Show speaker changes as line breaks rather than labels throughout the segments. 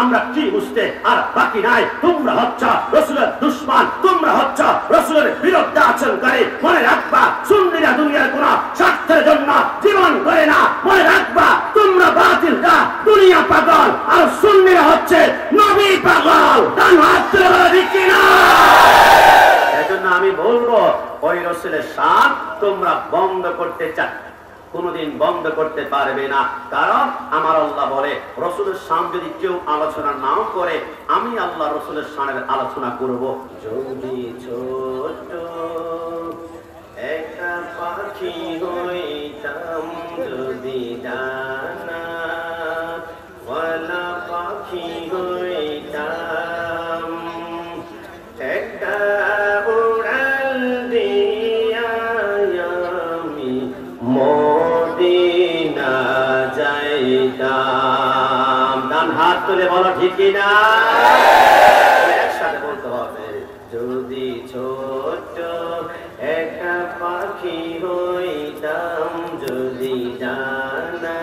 আমরা কি বুঝতে আর বাকি নাই। তোমরা হচ্ছ রাসূলের দুশমন, তোমরা হচ্ছ রাসূলের বিরুদ্ধে আচরণকারী। মনে রাখবা সুন্নিরা দুনিয়ার কোন স্বার্থের জন্য জীবন করে না। মনে রাখবা তোমরা বাতিলরা দুনিয়া পাগল আর সুন্নিরা হচ্ছে নবী পাগল। তার হাত তুলে বলো ঠিক কিনা? এজন্য আমি বলবো ওই রাসূলের শান তোমরা বন্ধ করতে চাও, কোনদিন বন্ধ করতে পারবে না। কারণ আমার আল্লাহ বলে রাসূলের শান যদি কেউ আলোচনা নাও করে, আমি আল্লাহ রাসূলের শানের আলোচনা করব। যদি ছোট একটা পাখি হইতাম, যদি ডানা ওয়ালা পাখি হইতাম, একটা উড়াল দিয়া আমি মদিনা যাইতাম। ডান হাত তুলে বলো ঠিক কিনা? একসাথে বলতে হবে। যদি ছোট একটা পাখি হইতাম, যদি ডানা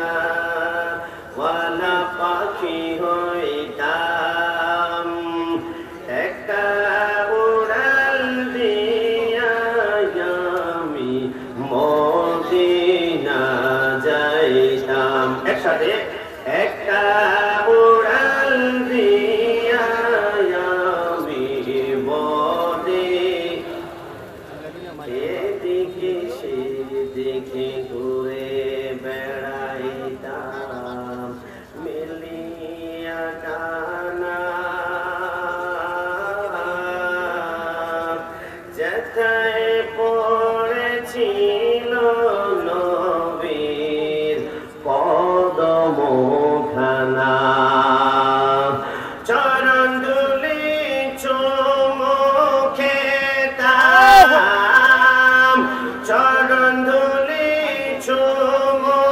ওয়ালা পাখি হইতাম, একটা উড়াল দিয়া আমি মদিনা যাইতাম। একসাথে একটা উড়াল দিয়া আমি মদিনা, এদিকে সেদিকে ঘুরে বেড়াইতাম মিলিয়া ডানা, যেথায় পড়েছিল নবীর কদমখানা, চরণ ধুলি চুমো খেতাম, চরণ ধুলি চুমো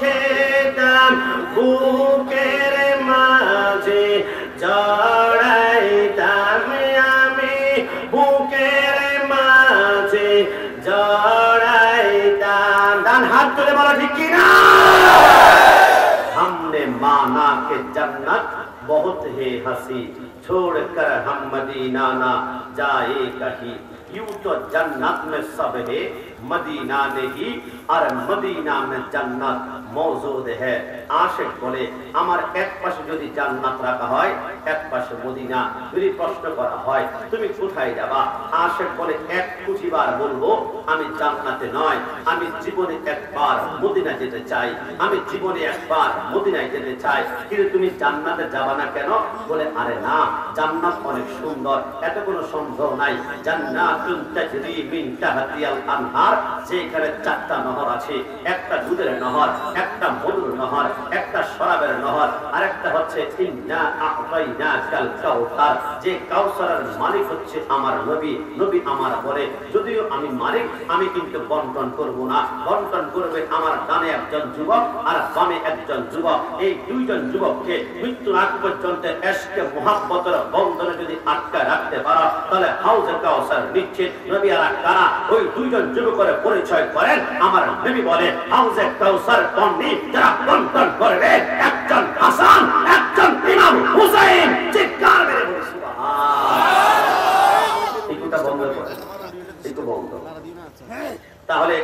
খেতাম, বুকের মাঝে জড়াইতাম আমি, বুকের মাঝে জড়াইতাম। ডান হাত তুলে বলো ঠিক কিনা? हमने माना के जन्नत बहुत है हंसी, छोड़कर हम मदीना ना जाए कहीं, यूं तो जन्नत में सब है मदीना नहीं, और मदीना में जन्नत मौजूद है। आशिक बोले আমার এক পাশে যদি জান্নাত রাখা হয়, এক পাশে মদিনা। যদি প্রশ্ন করা হয় তুমি কোথায় যাবা, আশিক বলে এক কোটিবার বলবো আমি জান্নাতে নয়, আমি জীবনে একবার মদিনা যেতে চাই, আমি জীবনে একবার মদিনায় যেতে চাই। কিন্তু তুমি জান্নাতে যাবা না কেন? বলে আরে না, জান্নাত অনেক সুন্দর, এত কোনো সন্দেহ নাই। জান্নাতুন তাজরি মিন তাহতিহাল আনহার, যেখানে চারটা নহর আছে, একটা দুধের নহর, একটা মধুর নহর, একটা শরাবের নহর, আর একটা হচ্ছে ইন্না আ'তাইনাকাল কাউসার, যে কাউসারের মালিক হচ্ছে আমার নবী। নবী আমার বলে যদিও আমি মালিক, আমি কিন্তু বন্টন করব না, বন্টন করবে আমার ডানে একজন যুবক আর বামে একজন যুবক। এই দুইজন যুবককে মৃত্যুর আগ পর্যন্ত এশকে মুহাব্বতের বন্ধনে যদি আটকে রাখতে পারো, তাহলে হাউজে কাউসার নিশ্চিত। নবী আর কারা ওই দুইজন যুবকের পরিচয় করেন। আমার নবী বলে হাউজে কাউসার পানি যারা বন্টন করবে, একজন হাসান, একজন ইমাম হুসাইন। চিৎকার মেরে বলে সুবহানাল্লাহ। এইটা বন্ধ করে, এইটা বন্ধ। তাহলে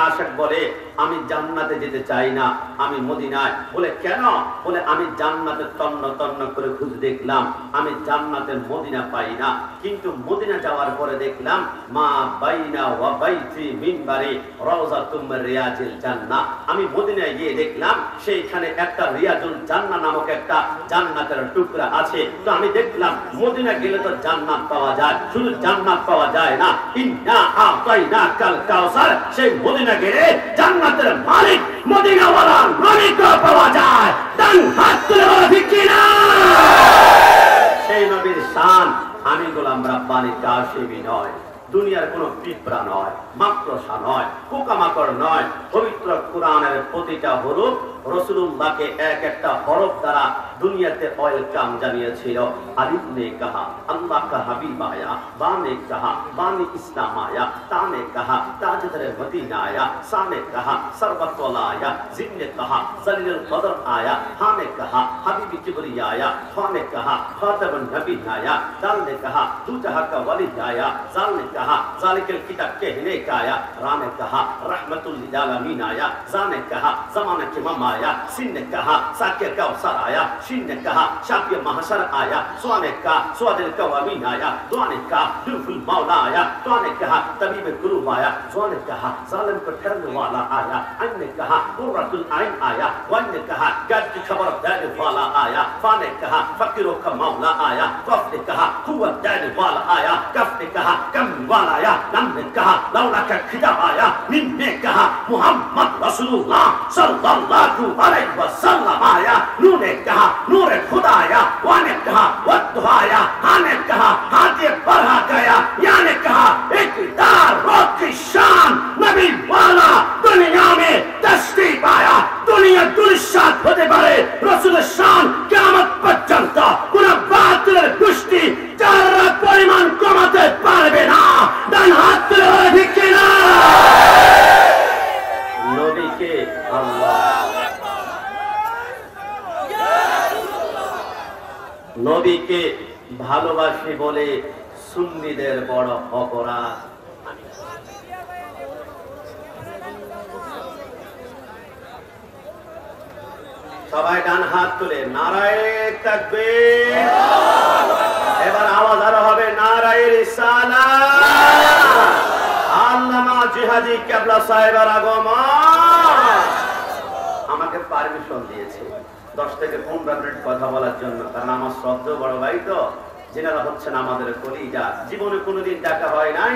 আশিক বলে আমি জান্নাতে যেতে চাই না, আমি মদিনায়। বলে কেন? বলে আমি জান্নাতে তন্ন তন্ন করে খুঁজে দেখলাম, আমি জান্নাতের মদিনা পাই না। কিন্তু মদিনা যাওয়ার পরে দেখলাম মা বাইনা ওয়া বাইতি মিনবারি রাউযাতুম মিন রিয়াজিল জান্নাহ। আমি মদিনায় গিয়ে দেখলাম সেইখানে একটা রিয়াজুল জান্নাহ নামক একটা জান্নাতের টুকরা আছে। তো আমি দেখলাম মদিনা গেলে তো জান্নাত পাওয়া যায়, শুধু জান্নাত পাওয়া যায় না, ইন্না আ'তাইনাকাল কাউসার, সেই মদিনা গেলে জান্নাতের মালিক মদিনাওয়ালা মালিক পাওয়া যায়। ডান হাত তুলে বলো ঠিক কিনা? সেই নবীর শান। আমি গোলাম রাব্বানী কাশিমি নয়, দুনিয়ার কোন পিঁপড়া নয়, মাকড়সা নয়, পোকামাকড় নয়। পবিত্র কোরআনের প্রতিটা হরফ রাসূলুল্লাহকে এক একটা হরফ দ্বারা দুনিয়াতে ওয়েলকাম জানিয়েছিল। আলিফ ने कहा अल्लाह का हबीब आया, बा ने कहा बानी इस्लाम आया, ता ने कहा ताजदर मदीना आया, सा ने कहा सरबत वाला आया, जिन ने कहा जलील कदर आया, हा ने कहा हबीबी किबरिया आया, फा ने कहा खातमुन नबी आया, दाल ने कहा तू जहां का वली आया, जाल ने कहा जालिकल किताब कहने का आया, रा ने कहा रहमतुल लिल आलमीन आया, जा ने कहा जमाना के इमाम आया, सिन ने कहा साकिर कौसर आया, शिन ने कहा शाफिय महशर आया, स्वा ने कहा स्वादिल कवामीन आया, दुआ ने कहा दुल्फुल मौला आया, दुआ ने कहा तबीब कुलूब आया, जुआ ने कहा जालिम को ठहरने वाला आया, अन ने कहा कुर्रतुल आइन आया, वन ने कहा गद की खबर देने वाला आया, फा ने कहा फकीरों का मौला आया, कफ ने कहा कुव्वत देने वाला आया, कफ ने कहा कम वाला आया, लम ने कहा लौला का खिताब आया, मिम ने कहा मुहम्मद रसूलुल्लाह सल्लल्लाहु अलैहि वसल्लम आया, नू ने कहा नूर खुदा आया, वा ने कहा वद्दुहा आया, हा ने कहा हाथी बरहा गया, या ने कहा इक़्तिदार रोक की शान नबी वाला दुनिया में तशरीफ आया। दुनिया दुलिशात होते पारे रसूल शान कियामत पर्यন্ত কোন বাতিলের গোষ্ঠী যারা পরিমাণ কমাতে পারবে না। ডান হাত তুলে বলে ঠিক কিনা? নবীকে নবীকে ভালোবাসি বলে সুন্নিদের বড় অপরাধ। সবাই ডান হাত তুলে নারায়ে তাকবীর। এবার আওয়াজ আরো হবে নারায়ে রিসালাত। আল্লামা জিহাদি কেবলা সাহেবের আগমন। আমাকে পারমিশন দিয়েছে 10 থেকে 15 মিনিট কথা বলার জন্য, কারণ আমার শ্রদ্ধ বড় ভাই তো, যেনারা হচ্ছেন আমাদের কলিজা। জীবনে কোনোদিন দেখা হয় নাই,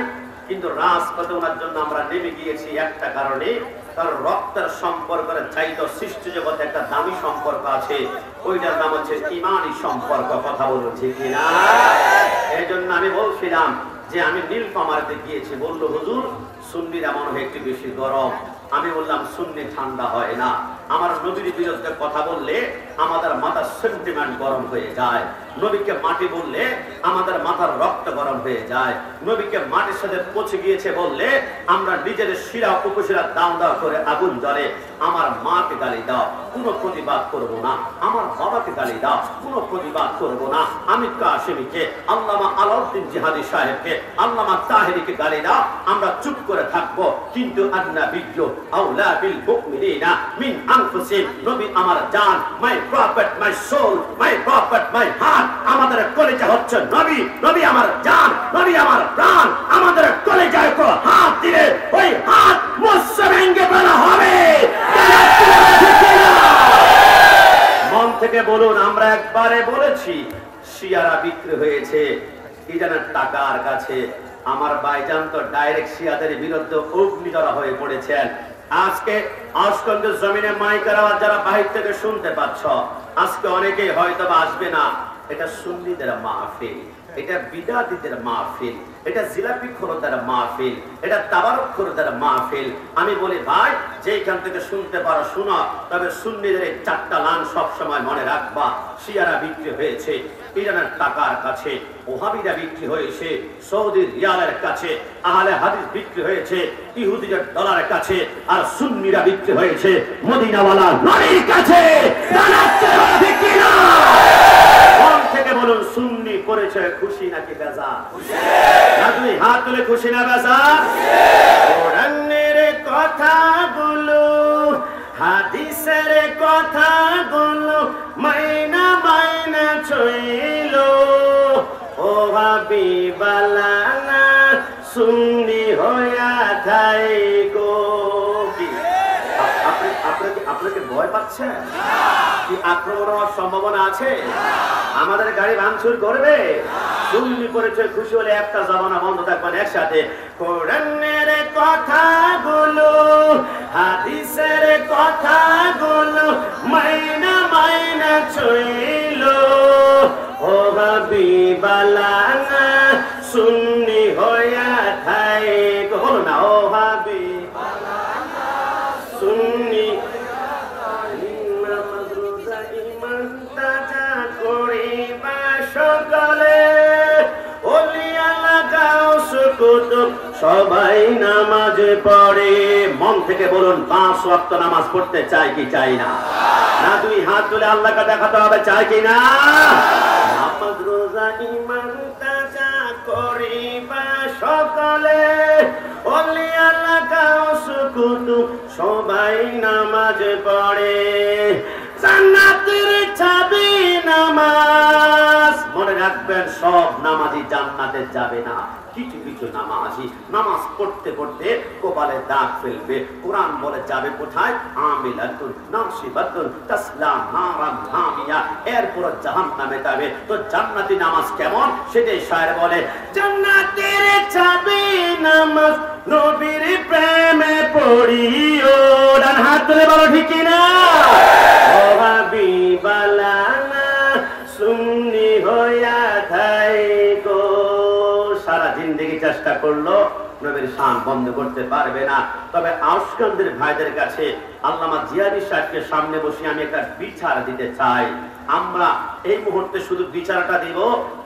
কিন্তু রাজপথে ওনার জন্য আমরা নেমে গিয়েছি একটা কারণে, তার রক্তের সম্পর্কের চাইতে সৃষ্টি জগতে একটা দামি সম্পর্ক আছে, ওইটার নাম হচ্ছে ইমানি সম্পর্ক। কথা বলুন ঠিক কিনা? এই জন্য আমি বলছিলাম যে আমি নীলফামারীতে গিয়েছি, বললো হুজুর সুন্নিরা মনে হয় একটু বেশি গরম। আমি বললাম সুন্নি ঠান্ডা হয় না। আমার নবীর বিরুদ্ধে কথা বললে আমাদের মাথার সেন্টিমেন্ট গরম হয়ে যায়, নবীকে মাটি বললে আমাদের মাথার রক্ত গরম হয়ে যায়, নবীকে মাটির সাথে পচে গিয়েছে বললে আমরা নিজের শিরা উপশিরা দাও দাও করে আগুন জ্বলে। আমার মাকে গালি দাও, কোনো প্রতিবাদ করব না। আমার বাবাকে গালি দাও, কোনো প্রতিবাদ করব না। আমি কাশিমীকে, আল্লামা আলাউদ্দিন জিহাদি সাহেবকে, আল্লামা তাহেরিকে গালি দাও, আমরা চুপ করে থাকবো। কিন্তু আন্নাবিয়্যু আওলা বিল মুমিনিনা মিন আনফুসিহিম, নবী আমার জান, my prophet, my soul, my prophet, my heart. আমাদের কলিজা হচ্ছে নবী, নবী আমার জান, নবী আমার প্রাণ। আমাদের কলিজায় তো হাত দিলে ওই হাত মুসে ভেঙে ফেলা হবে। মন থেকে বলুন, আমরা একবারে বলেছি শিয়ারা বিক্রি হয়েছে ইরানের টাকার কাছে। আমার ভাইজান তো ডাইরেক্ট শিয়াদের বিরুদ্ধে অগ্নিজরা হয়ে পড়েছেন। আজকে আশকন্দের জমিনে মাইকের আওয়াজ যারা বাহির থেকে শুনতে পাচ্ছ, আজকে অনেকেই হয়তো আসবে না। এটা সুন্নিদের মাহফিল, এটা বিদাতীদের মাহফিল, এটা জিলাপি খোরদের মাহফিল, এটা তাবারক খোরদের মাহফিল। আমি বলি ভাই, যেখান থেকে শুনতে পারো শোনো, তবে সুন্নিদের এই 4টা লাইন সব সময় মনে রাখবা। শিয়ারা বিক্রি হয়েছে ইরানের টাকার কাছে, ওহাবিরা বিক্রি হয়েছে সৌদি রিয়ালের কাছে, আহলে হাদিস বিক্রি হয়েছে ইহুদিদের ডলারের কাছে, আর সুন্নিরা বিক্রি হয়েছে মদিনাওয়ালা নবীর কাছে। থেকে বলুন, সুন্নি পরিচয় খুশি নাকি বেজার? খুশি। হাত তুলে খুশি না বেজার? কোরআনের কথা বলো, হাদিসের কথা বলো, মাইনা মাইনা ছইল ও হাবিবালানা সুন্নি হইয়া থাই গো। আপনাকে ভয় পাচ্ছেন? কি আক্রমণ হওয়ার সম্ভাবনা আছে? আমাদের গাড়ি ভাঙচুর করবে? সুন্নি পরিচয় খুশি হলে একটা জমানা বন্ধ থাকবেন একসাথে। কোরআনের কথা গুলো, হাদিসের কথা গুলো, মাইনা মাইনা ছইল ও হাবিবালানা সুন্নি হইয়া থাই গো। হলো না? ও হাবিবালানা সুন্নি কুতুব সবাই নামাজ পড়ে। মন থেকে বলুন 5 ওয়াক্ত নামাজ পড়তে চাই কি চাই না? না দুই হাত তুলে আল্লাহকে দেখাতে হবে চাই কি না? নামাজ রোজা ঈমান তাজা করিবা সকালে, ওলি আল্লাহ গাউস কুতুব সবাই নামাজ পড়ে। জান্নাতের চাবি নামাজ। মনে রাখবেন সব নামাজি জান্নাতে যাবে না, কিছু কিছু নামাজি নামাজ পড়তে পড়তে কপালে দাগ ফেলবে। কোরআন বলে যাবে কোথায়? আমিলাতুন নাসিবাতুন তাসলা নারান হামিয়া, এরপর জাহান্নামে যাবে। তো জান্নাতি নামাজ কেমন সেটাই শায়ের বলে, জান্নাতের চাবি নামাজ নবীর প্রেমে পড়িও। ডান হাত তুলে বলো ঠিক কি না? ও হাবিবালানা সুন্নি হইয়া থাইকো। সারা জিন্দেগি চেষ্টা করলো, নবীর শান বন্ধ করতে পারবে না। তবে আউসকান্দের ভাইদের কাছে আল্লামা জিয়াদি সাহেবকে সামনে বসে আমি একটা বিচার দিতে চাই। আমরা এই মুহূর্তে শুধু বিচারটা দিব,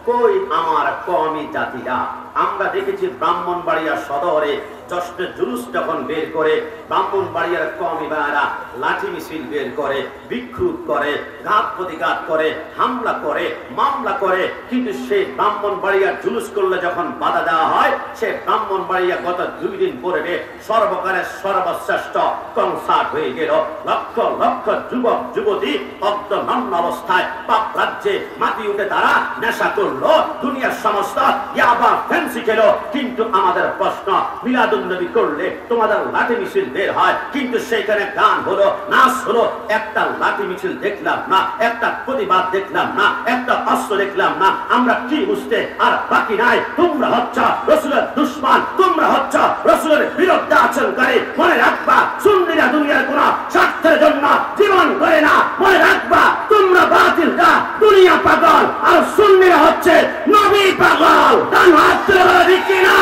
কই আমার কওমি জাতিরা। আমরা দেখেছি ব্রাহ্মণবাড়িয়া সদরে জশ্নে জুলুস যখন বের করে, ব্রাহ্মণবাড়িয়ার কওমি ভাইরা লাঠি মিছিল বের করে, বিক্ষোভ করে, ঘাত প্রতিঘাত করে, হামলা করে, মামলা করে। কিন্তু সেই ব্রাহ্মণবাড়িয়ার জুলুস করলে যখন বাধা দেওয়া হয়, সে ব্রাহ্মণবাড়িয়া গত 2 দিন পূর্বে সর্বকালের সর্বশ্রেষ্ঠ কনসার্ট হয়ে গেল। লক্ষ লক্ষ যুবক যুবতী অর্ধনগ্ন অবস্থায় পাপ রাজ্যে মাটি উঠে তারা নেশা করলো, দুনিয়ার সমস্ত ইয়াবা ফ্যান্সি খেলো। কিন্তু আমাদের প্রশ্ন, মিলাদুন নবী করলে তোমাদের লাঠি মিছিল বের হয়, কিন্তু সেখানে গান হলো, নাচ হলো, একটা লাঠি মিছিল দেখলাম না, একটা প্রতিবাদ দেখলাম না, একটা অস্ত্র দেখলাম না। আমরা কি বুঝতে আর বাকি নাই? তোমরা হচ্ছ রাসূলের দুশমন, তোমরা হচ্ছ রাসূলের বিরুদ্ধে আচরণকারী। মনে রাখবা, সুন্নিরা দুনিয়ার কোন স্বার্থের জন্য জীবন করে না। মনে রাখবা, তোমরা বাতিলরা দুনিয়া পাগল, আর সুন্নিরা হচ্ছে নবী পাগল। ডান হাত তুলে ঠিক কি না?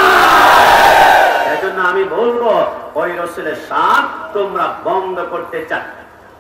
এজন্য আমি বলবো, ওই রাসূলের শান তোমরা বন্ধ করতে চাও,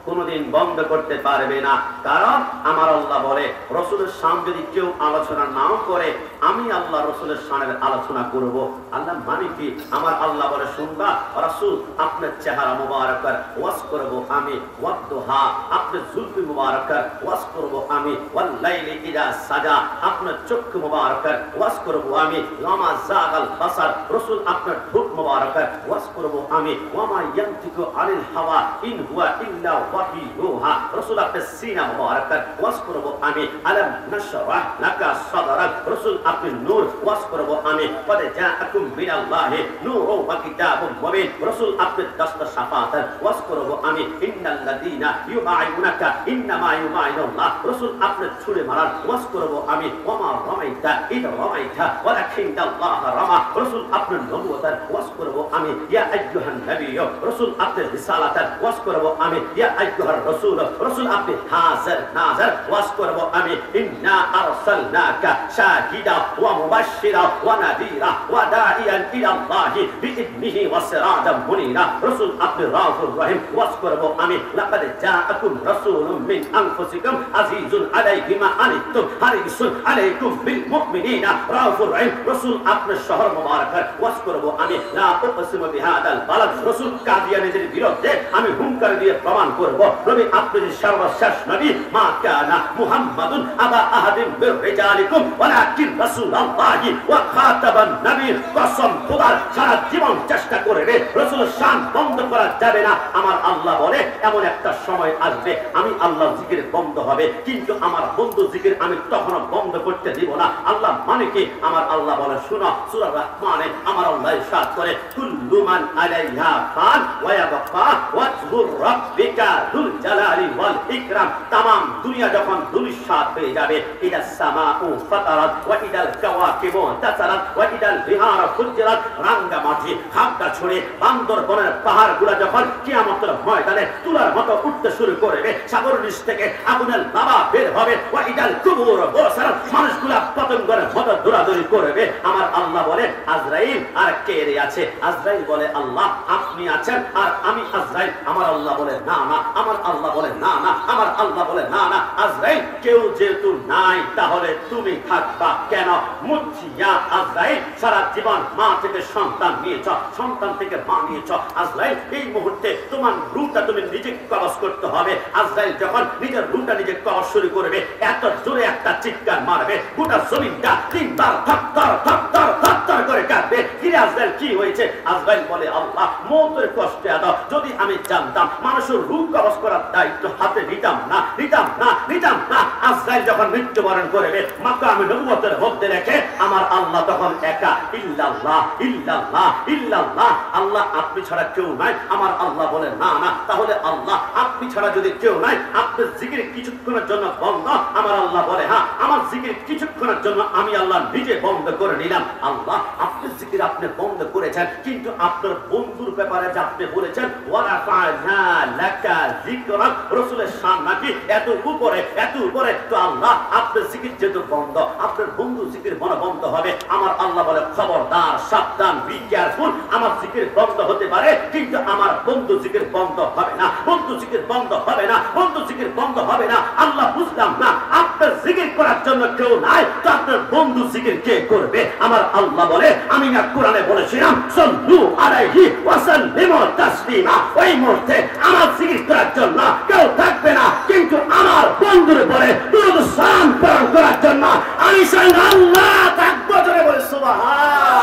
কোনদিন বন্ধ করতে পারবে না। কারণ আমার আল্লাহ বলে, রাসূলের শান যদি কেউ আলোচনা নাও করে, আমি আল্লাহ রাসূলের শানের আলোচনা করব। আল্লাহ মানে কি? আমার আল্লাহ বলে, শুনবা রাসূল আপনার চেহারা মুবারকের ওয়াজ করব আমি, ওয়াদুহা আপনার জুলফি মুবারকের ওয়াজ করব আমি, ওয়াল লাইলি ইযা সাজা আপনার চক্ষু মুবারকের ওয়াজ করব আমি, ওয়ামা যাগাল বাসার রাসূল আপনার ঠোঁট মুবারকের ওয়াজ করব আমি, ওয়ামা ইয়ানতিকু আনিল হাওয়া ইন হুয়া ইল্লা ওয়াহিয়ুহা রাসূল আপনার সিনা মুবারকের ওয়াজ করব আমি, আলাম নাশরাহ লাকা সাদরাক রাসূল আপনি নূর ওয়াজ করব আমি, কদ জাআকুম মিনাল্লাহি নূরুন ওয়া কিতাবুম মুবিন রাসূল আপনি দস্ত শাফাতের ওয়াজ করব আমি, ইন্নাল্লাযীনা ইউবাইউনাকা ইন্নামা ইউবাইউনাল্লাহ রাসূল আপনি ছুঁড়ে মারার ওয়াজ করব আমি, ওয়ামা রামাইতা ইদ রামাইতা ওয়ালাকিন্নাল্লাহ রামা রাসূল আপনি নবুয়তের ওয়াজ করব আমি, ইয়া আইয়ুহান নাবিয়্যু রাসূল আপনি রিসালাতের ওয়াজ করব আমি, ইয়া আইয়ুহার রাসূল রাসূল আপনি হাজির নাজির ওয়াজ করব আমি, ইন্না আরসালনাকা শাহিদা ওয়া মুবাশশিরা ওয়া নাযীরা ওয়া দাঈয়ান ইলাল্লাহি বিইذনিহি ওয়া সিরাজাম মুনীরা রাসূল আপনি রাউফুর রহিম ওয়াজ করব আমি, লাকাদ জাআকুম রাসূলুম মিন আনফুসিকুম আজিজুন আলাইহি মা আনিতুম হারিসুন আলাইকুম বিল মুমিনিনা রাউফুর রহিম রাসূল আপনি শহর মুবারকের ওয়াজ করব আমি, লা উকসিমু বিহাদাল বালাদ রাসূল কাদিয়ানীদের বিরুদ্ধে আমি হুঙ্কার দিয়ে প্রমাণ করব, নবী আপনি সর্বশেষ নবী, মা কানা মুহাম্মাদুন আবা আহাদিন মির রিজালিকুম ওয়ালাকিন রাসূলুল্লাহি ওয়া খাতাবান নবী। কসম খোদার, সারা জীবন চেষ্টা করবে রাসূলের শান বন্ধ করা যাবে না। আমার আল্লাহ বলে, এমন একটা সময় আসবে আমি আল্লাহর জিকির বন্ধ হবে, কিন্তু আমার বন্ধু জিকির আমি তখনও বন্ধ করতে দিব না। আল্লাহ মানে কি? আমার আল্লাহ বলে, শুনো, সূরা রহমানে আমার আল্লাহ ইরশাদ করে, কুল্লু মান আলাইহা ফান ওয়া ইয়াবকা ওয়াজহু রাব্বিকা যুল জালালি ওয়াল ইকরাম। तमाम দুনিয়া যখন ধূলিসাৎ হয়ে যাবে, ইদা সামাউ ফাতারাত ওয়া ইদাল কাওয়াকিবু তাসারাত ওয়া ইদাল বিহার ফুজরাত, রাঙ্গামাটি খাগড়া ছড়ে বান্দরবনের পাহাড়গুলো যখন কিয়ামতের ময়দানে তুলার মতো উঠতে শুরু করবে, সাগর নিচ থেকে আগুনের লাভা বের হবে, ওয়া ইদাল কুবুর বসারাত, মানুষগুলা পতঙ্গের মতো দৌড়াদৌড়ি করবে। আমার আল্লাহ বলে, আজরাইল আর কে রে আছে? আজরাইল বলে আল্লাহ আপনি আছেন আর আমি আজরাইল। আমার আল্লাহ বলে না না, আমার আল্লাহ বলে না না, আমার আল্লাহ বলে না না। আজরাইল কেউ যেহেতু নাই তাহলে তুমি থাকবা কেন? মুছিয়া আজরাইল সারা জীবন মা থেকে সন্তান নিয়েছ, সন্তান থেকে মা নিয়েছ। আজরাইল এই মুহূর্তে তোমার রূহটা তুমি নিজে কবজ করতে হবে। আজরাইল যখন নিজের রূহটা নিজে কবজ শুরু করবে, এত জোরে একটা চিৎকার মারবে, গোটা জমিনটা তিনবার থরথর থরথর থরথর করে কাঁপবে। কিরে আজরাইল কি হয়েছে? আজরাইল বলে আল্লাহ মওতের কষ্টে এত যদি আমি জানতাম মানুষের রূহ কবজ করার দায়িত্ব হাতে নিতাম না, নিতাম না, নিতাম না। আজরাইল যখন মৃত্যুবরণ করবে মাকামে নবুয়তের মধ্যে রেখে আমার আল্লাহ তখন একা। ইল্লাল্লাহ ইল্লাল্লাহ ইল্লাল্লাহ, আল্লাহ আপনি ছাড়া কেউ নাই। আমার আল্লাহ বলে না না, তাহলে আল্লাহ আপনি ছাড়া যদি কেউ নাই আপনার জিকির কিছুক্ষণের জন্য বন্ধ। আমার আল্লাহ বলে হ্যাঁ, আমার জিকির কিছুক্ষণের জন্য আমি আল্লাহ নিজে বন্ধ করে নিলাম। আল্লাহ আপনি জিকির আপনি বন্ধ করেছেন, কিন্তু আপনার বন্ধুর ব্যাপারে যে আপনি বলেছেন ওয়ারাফা'না লাকা যিকরাক, রাসূলের শান নাকি এত উপরে, এত উপরে। তো আল্লাহ আপনার জিকির যেহেতু বন্ধ, আপনার বন্ধু জিকির মনে বন্ধ হবে। আমার আল্লাহ বলে খবরদার, সাবধান, বি কেয়ারফুল। আমার জিকির বন্ধ হতে পারে কিন্তু আমার বন্ধু জিকির বন্ধ হবে না, বন্ধু জিকির বন্ধ হবে না, বন্ধু জিকির বন্ধ হবে না। আল্লাহ বুঝলাম না, আপনার জিকির করার জন্য কেউ নাই, তো আপনার বন্ধু জিকির কে করবে? আমার আল্লাহ বলে আমি না কোরআনে বলেছিলাম সাল্লু আলাইহি ওয়া সাল্লিমু তাসলিমা। ওই মুহূর্তে আমার জিকির করার জন্য কেউ থাকবে না, কিন্তু আমার বন্ধুর বলে দুরূদ সালাম প্রেরণ করার জন্য আমি স্বয়ং আল্লাহ থাকবো। জোরে বলে সুবহানাল্লাহ।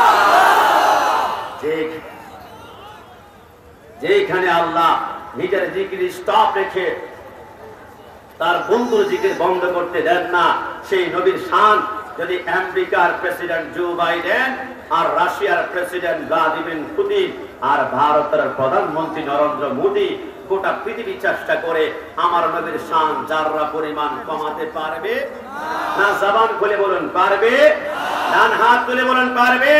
যেখানে আল্লাহ নিজের জিকির স্টপ রেখে তার বন্ধুর জিকির বন্ধ করতে দেন না, সেই নবীর শান যদি আমেরিকার প্রেসিডেন্ট জো বাইডেন আর রাশিয়ার প্রেসিডেন্ট ভ্লাদিমির পুতিন আর ভারতের প্রধানমন্ত্রী নরেন্দ্র মোদী গোটা পৃথিবী চেষ্টা করে আমার নবীর শান যাররা পরিমাণ কমাতে পারবে না? জবান খুলে বলুন পারবে? ডান হাত তুলে বলুন পারবে?